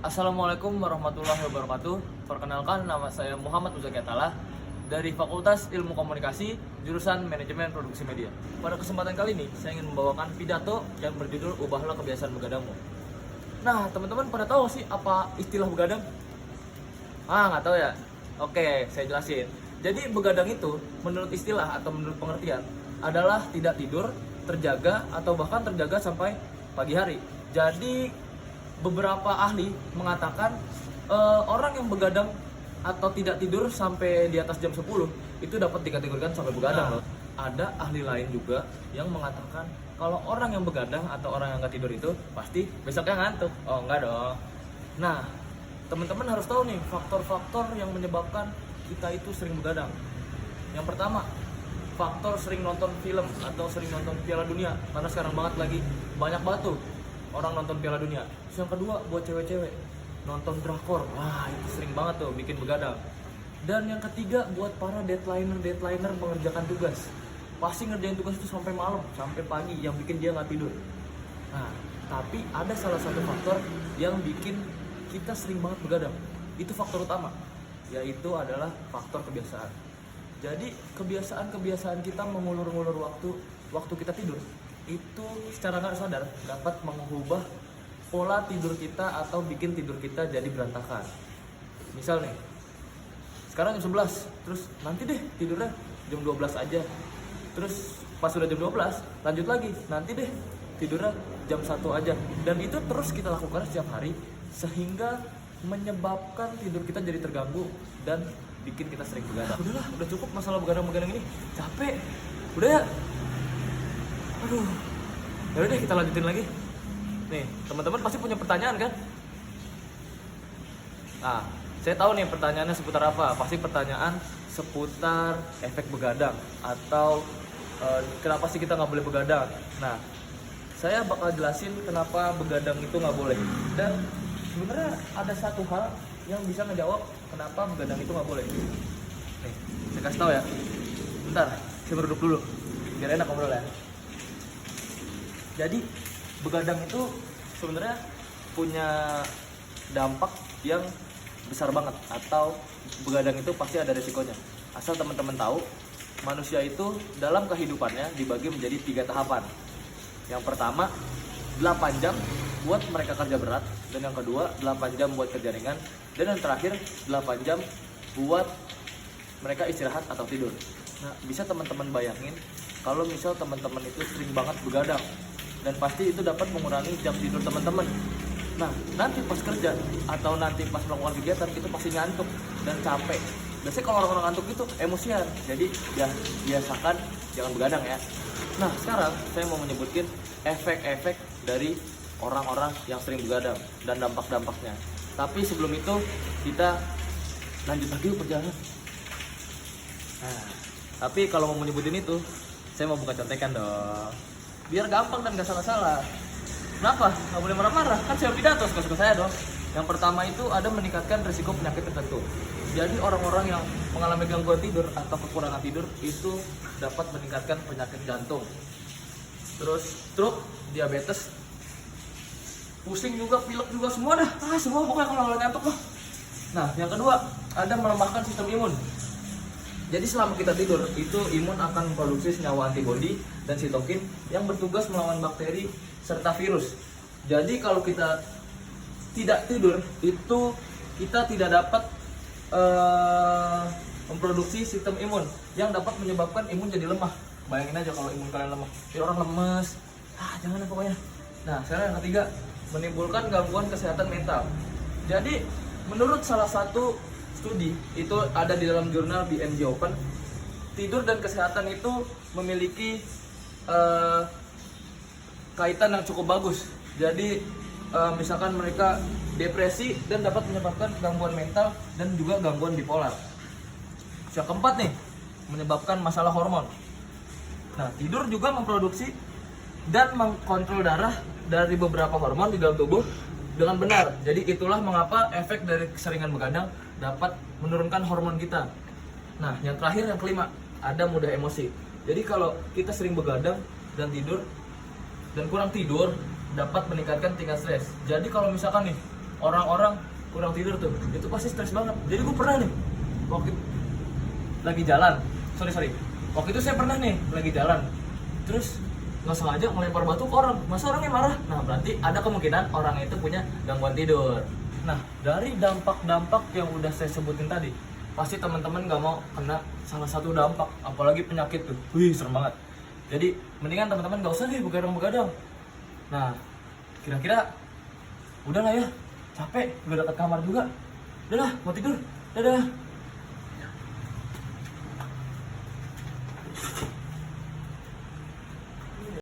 Assalamualaikum warahmatullahi wabarakatuh. Perkenalkan, nama saya Muhammad Muzaki Atala dari Fakultas Ilmu Komunikasi, jurusan Manajemen Produksi Media. Pada kesempatan kali ini, saya ingin membawakan pidato yang berjudul Ubahlah Kebiasaan Begadangmu. Nah, teman-teman pada tahu sih apa istilah begadang? Nggak tahu ya? Oke, saya jelasin. Jadi begadang itu, menurut istilah atau menurut pengertian, adalah tidak tidur, terjaga, atau bahkan terjaga sampai pagi hari. Jadi beberapa ahli mengatakan orang yang begadang atau tidak tidur sampai di atas jam 10 itu dapat dikategorikan sampai begadang loh. Ada ahli lain juga yang mengatakan kalau orang yang begadang atau orang yang nggak tidur itu pasti besoknya ngantuk. Oh enggak dong. Nah, teman-teman harus tahu nih faktor-faktor yang menyebabkan kita itu sering begadang. Yang pertama, faktor sering nonton film atau sering nonton Piala Dunia, karena sekarang banget lagi banyak banget tuh orang nonton Piala Dunia. Yang kedua, buat cewek-cewek nonton drakor, wah itu sering banget tuh bikin begadang. Dan yang ketiga, buat para deadliner mengerjakan tugas, pasti ngerjain tugas itu sampai malam, sampai pagi, yang bikin dia nggak tidur. Nah, tapi ada salah satu faktor yang bikin kita sering banget begadang. Itu faktor utama, yaitu adalah faktor kebiasaan. Jadi kebiasaan kita mengulur-ngulur waktu kita tidur itu secara nggak sadar dapat mengubah pola tidur kita atau bikin tidur kita jadi berantakan. Misal nih, sekarang jam 11, terus nanti deh tidurnya jam 12 aja. Terus pas sudah jam 12, lanjut lagi, nanti deh tidurnya jam 1 aja. Dan itu terus kita lakukan setiap hari sehingga menyebabkan tidur kita jadi terganggu dan bikin kita sering begadang. Udahlah, udah cukup masalah begadang-begadang ini. Capek. Udah ya. Aduh, yaudah deh kita lanjutin lagi. Nih, teman-teman pasti punya pertanyaan kan? Nah, saya tahu nih pertanyaannya seputar apa. Pasti pertanyaan seputar efek begadang atau kenapa sih kita nggak boleh begadang. Nah, saya bakal jelasin kenapa begadang itu nggak boleh. Dan sebenarnya ada satu hal yang bisa ngejawab kenapa begadang itu nggak boleh. Nih, saya kasih tahu ya. Bentar, saya berduduk dulu biar enak ngobrol ya. Jadi begadang itu sebenarnya punya dampak yang besar banget, atau begadang itu pasti ada resikonya. Asal teman-teman tahu, manusia itu dalam kehidupannya dibagi menjadi 3 tahapan. Yang pertama 8 jam buat mereka kerja berat, dan yang kedua 8 jam buat kerja ringan, dan yang terakhir 8 jam buat mereka istirahat atau tidur. Nah, bisa teman-teman bayangin kalau misal teman-teman itu sering banget begadang, dan pasti itu dapat mengurangi jam tidur teman-teman. Nah, nanti pas kerja atau nanti pas melakukan kegiatan itu pasti ngantuk dan capek. Biasanya kalau orang-orang ngantuk itu emosian, jadi ya biasakan jangan begadang ya. Nah, sekarang saya mau menyebutkan efek-efek dari orang-orang yang sering begadang dan dampak-dampaknya. Tapi sebelum itu kita lanjut lagi perjalanan. Nah, tapi kalau mau menyebutin itu, saya mau buka contekan dong, biar gampang dan gak salah-salah. Kenapa? Gak boleh marah-marah, kan saya pidato, suka-suka saya dong. Yang pertama itu ada meningkatkan risiko penyakit tertentu. Jadi orang-orang yang mengalami gangguan tidur atau kekurangan tidur itu dapat meningkatkan penyakit jantung, terus stroke, diabetes, pusing juga, pilek juga, semua dah. Semua pokoknya kalau ngantuk loh. Nah, yang kedua ada melemahkan sistem imun. Jadi selama kita tidur, itu imun akan memproduksi senyawa antibodi dan sitokin yang bertugas melawan bakteri serta virus. Jadi kalau kita tidak tidur, itu kita tidak dapat memproduksi sistem imun yang dapat menyebabkan imun jadi lemah. Bayangin aja kalau imun kalian lemah, jadi orang lemes. Jangan pokoknya. Nah, sekarang yang ketiga, menimbulkan gangguan kesehatan mental. Jadi menurut salah satu studi itu ada di dalam jurnal BMJ Open, tidur dan kesehatan itu memiliki kaitan yang cukup bagus. Jadi misalkan mereka depresi dan dapat menyebabkan gangguan mental dan juga gangguan bipolar. Yang keempat nih, menyebabkan masalah hormon. Nah, tidur juga memproduksi dan mengkontrol darah dari beberapa hormon di dalam tubuh dengan benar. Jadi itulah mengapa efek dari keseringan begadang dapat menurunkan hormon kita. Nah, yang terakhir, yang kelima, ada mudah emosi. Jadi kalau kita sering begadang dan tidur dan kurang tidur, dapat meningkatkan tingkat stres. Jadi kalau misalkan nih orang-orang kurang tidur tuh, itu pasti stres banget. Jadi gue pernah nih waktu lagi jalan, sorry, waktu itu saya pernah nih lagi jalan, terus nggak sengaja melempar batu ke orang, masa orangnya marah? Nah berarti ada kemungkinan orang itu punya gangguan tidur. Nah dari dampak-dampak yang udah saya sebutin tadi, pasti teman-teman nggak mau kena salah satu dampak, apalagi penyakit tuh, wih serem banget. Jadi mendingan teman-teman nggak usah deh begadang-begadang. Nah kira-kira udahlah ya, capek, udah dekat kamar juga, udahlah mau tidur, dadah.